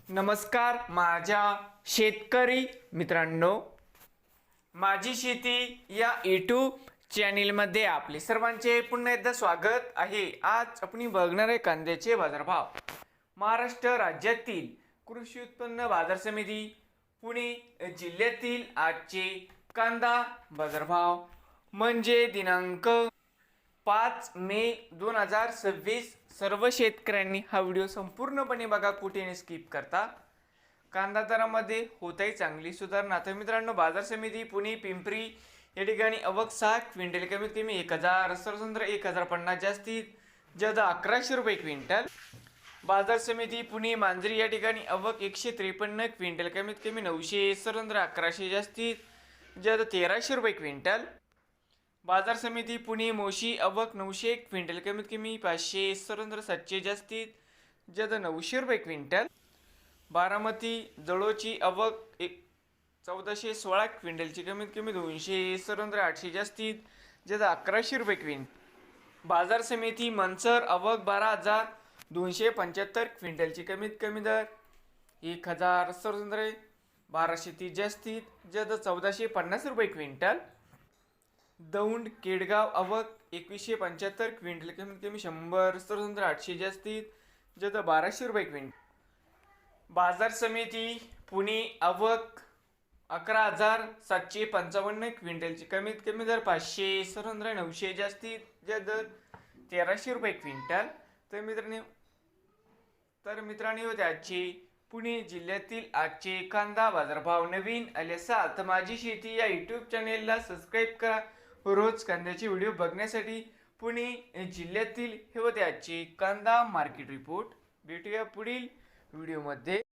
नमस्कार माझ्या शेतकरी मित्रांनो, माझी शेती या यूट्यूब चॅनेलमध्ये आपले सर्वांचे पुन्हा एकदा स्वागत आहे। आज आपण बघणार आहे कांद्याचे बाजारभाव। महाराष्ट्र राज्यातील कृषी उत्पन्न बाजार समिती पुणे जिल्ह्यातील आजचे कांदा बाजारभाव म्हणजे दिनांक 5 मे 2026। सर्व शेतकऱ्यांनी हा व्हिडिओ संपूर्णपणे बघा, कुठेही स्किप करता। कांदा दरामध्ये होत आहे चांगली सुधारणा। तर मित्रांनो, बाजार समिती पुणे पिंपरी या ठिकाणी आवक 6 क्विंटल कमीत कमी 1000, सर्वसाधारण 1050 जास्तीत ज्यादा 1100 रुपये क्विंटल। बाजार समिती पुणे मांजरी या ठिकाणी आवक 153 क्विंटल कमीत कमी 900, सर्वसाधारण 1100 जास्तीत ज्यादा 1300 रुपये क्विंटल। बाजार समिती पुणे मोशी आवक 900 क्विंटल कमीत कमी 500, सर्वसाधारण 700 जास्तीत ज्यादा 900 रुपये क्विंटल। बारामती जळोची आवक 1416 क्विंटलची कमीत कमी 200, सर्वसाधारण 800 जास्तीत ज्यादा 1100 रुपये क्विंटल। बाजार समिती मनसर आवक 12275 क्विंटलची कमीत कमी दर 1000, सर्वसाधारण 1230 जास्तीत ज्यादा 1450 रुपये क्विंटल। दौंड केडगाव आवक 2175 क्विंटल कमीत कमी 100, सर्वसाधारण 800 जास्तीत ज्यादा 1200 रुपये क्विंटल। बाजार समिती पुणे आवक 11755 क्विंटलची कमीत कमी दर 500, सर्वसाधारण 900 जास्तीत ज्यादा 1300 रुपये क्विंटल। तर मित्रांनो, होते आजचे पुणे जिल्ह्यातील आजचे कांदा बाजारभाव। नवीन आले असाल तर माझी शेती या यूट्यूब चॅनेलला सबस्क्राईब करा रोज कांद्याचे व्हिडिओ बघण्यासाठी। पुणे जिल्ह्यातील हे होते आजचे कांदा मार्केट रिपोर्ट। भेटूया पुढील व्हिडिओमध्ये।